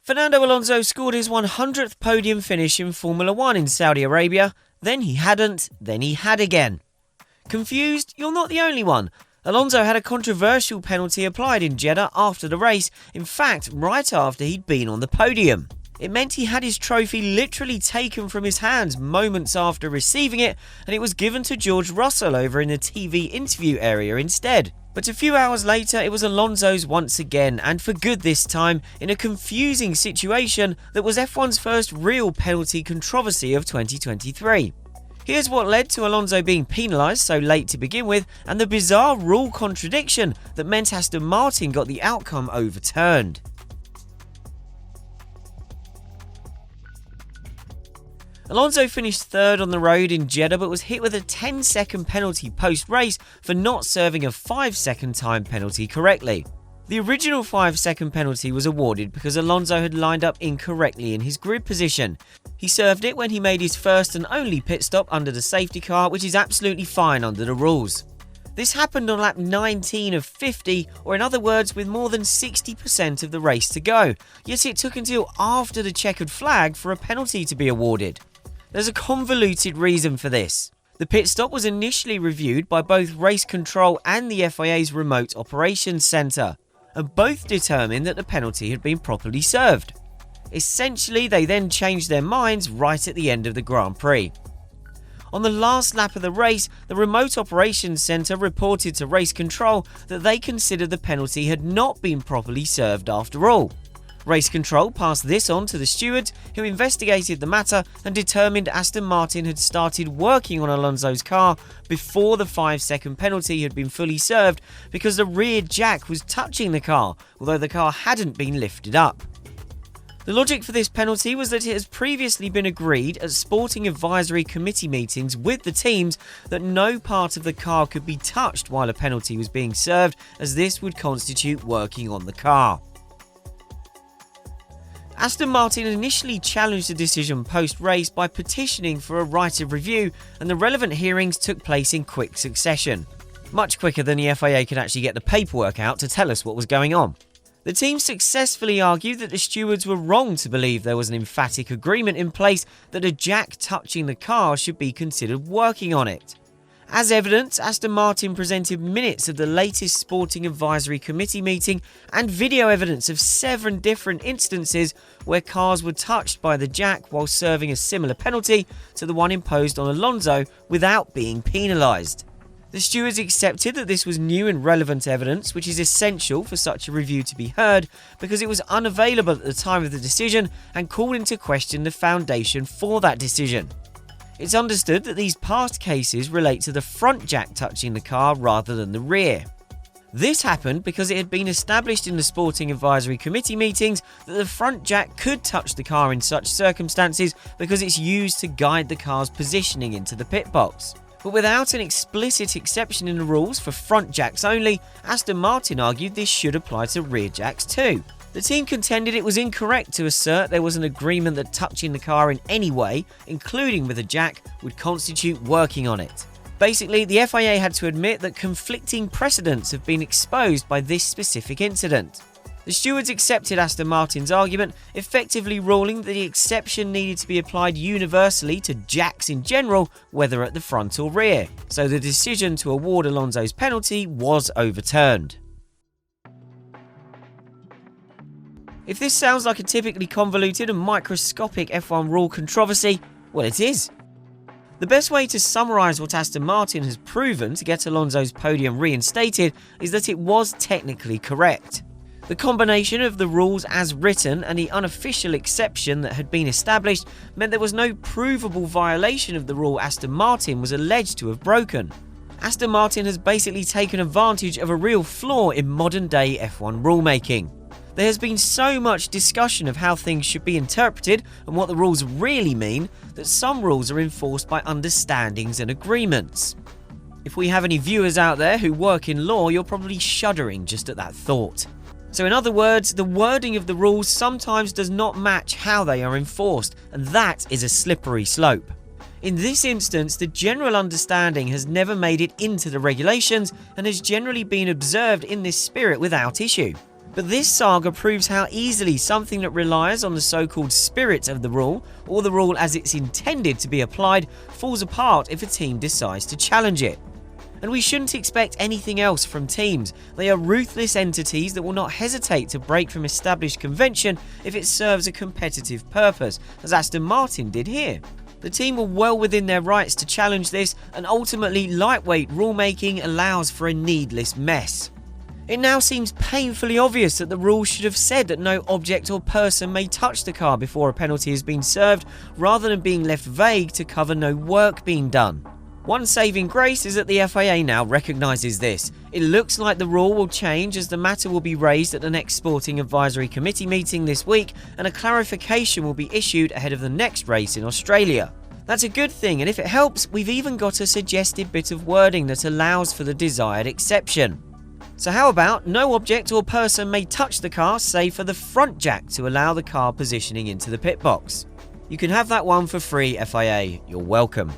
Fernando Alonso scored his 100th podium finish in Formula 1 in Saudi Arabia, then he hadn't, then he had again. Confused? You're not the only one. Alonso had a controversial penalty applied in Jeddah after the race, in fact, right after he'd been on the podium. It meant he had his trophy literally taken from his hands moments after receiving it, and it was given to George Russell over in the TV interview area instead. But a few hours later, it was Alonso's once again, and for good this time, in a confusing situation that was F1's first real penalty controversy of 2023. Here's what led to Alonso being penalised so late to begin with, and the bizarre rule contradiction that meant Aston Martin got the outcome overturned. Alonso finished third on the road in Jeddah but was hit with a 10-second penalty post-race for not serving a 5-second time penalty correctly. The original 5-second penalty was awarded because Alonso had lined up incorrectly in his grid position. He served it when he made his first and only pit stop under the safety car, which is absolutely fine under the rules. This happened on lap 19 of 50, or in other words, with more than 60% of the race to go, yet it took until after the checkered flag for a penalty to be awarded. There's a convoluted reason for this. The pit stop was initially reviewed by both race control and the FIA's remote operations centre, and both determined that the penalty had been properly served. Essentially, they then changed their minds right at the end of the Grand Prix. On the last lap of the race, the remote operations centre reported to race control that they considered the penalty had not been properly served after all. Race control passed this on to the stewards, who investigated the matter and determined Aston Martin had started working on Alonso's car before the 5-second penalty had been fully served because the rear jack was touching the car, although the car hadn't been lifted up. The logic for this penalty was that it has previously been agreed at sporting advisory committee meetings with the teams that no part of the car could be touched while a penalty was being served, as this would constitute working on the car. Aston Martin initially challenged the decision post-race by petitioning for a right of review, and the relevant hearings took place in quick succession. Much quicker than the FIA could actually get the paperwork out to tell us what was going on. The team successfully argued that the stewards were wrong to believe there was an emphatic agreement in place that a jack touching the car should be considered working on it. As evidence, Aston Martin presented minutes of the latest Sporting Advisory Committee meeting and video evidence of 7 different instances where cars were touched by the jack while serving a similar penalty to the one imposed on Alonso without being penalised. The stewards accepted that this was new and relevant evidence, which is essential for such a review to be heard because it was unavailable at the time of the decision and called into question the foundation for that decision. It's understood that these past cases relate to the front jack touching the car rather than the rear. This happened because it had been established in the Sporting Advisory Committee meetings that the front jack could touch the car in such circumstances because it's used to guide the car's positioning into the pit box. But without an explicit exception in the rules for front jacks only, Aston Martin argued this should apply to rear jacks too. The team contended it was incorrect to assert there was an agreement that touching the car in any way, including with a jack, would constitute working on it. Basically, the FIA had to admit that conflicting precedents have been exposed by this specific incident. The stewards accepted Aston Martin's argument, effectively ruling that the exception needed to be applied universally to jacks in general, whether at the front or rear. So the decision to award Alonso's penalty was overturned. If this sounds like a typically convoluted and microscopic F1 rule controversy, well, it is. The best way to summarise what Aston Martin has proven to get Alonso's podium reinstated is that it was technically correct. The combination of the rules as written and the unofficial exception that had been established meant there was no provable violation of the rule Aston Martin was alleged to have broken. Aston Martin has basically taken advantage of a real flaw in modern-day F1 rulemaking. There has been so much discussion of how things should be interpreted and what the rules really mean that some rules are enforced by understandings and agreements. If we have any viewers out there who work in law, you're probably shuddering just at that thought. So in other words, the wording of the rules sometimes does not match how they are enforced, and that is a slippery slope. In this instance, the general understanding has never made it into the regulations and has generally been observed in this spirit without issue. But this saga proves how easily something that relies on the so-called spirit of the rule, or the rule as it's intended to be applied, falls apart if a team decides to challenge it. And we shouldn't expect anything else from teams. They are ruthless entities that will not hesitate to break from established convention if it serves a competitive purpose, as Aston Martin did here. The team were well within their rights to challenge this, and ultimately lightweight rulemaking allows for a needless mess. It now seems painfully obvious that the rule should have said that no object or person may touch the car before a penalty has been served, rather than being left vague to cover no work being done. One saving grace is that the FIA now recognises this. It looks like the rule will change as the matter will be raised at the next Sporting Advisory Committee meeting this week, and a clarification will be issued ahead of the next race in Australia. That's a good thing, and if it helps, we've even got a suggested bit of wording that allows for the desired exception. So how about no object or person may touch the car save for the front jack to allow the car positioning into the pit box? You can have that one for free, FIA. You're welcome.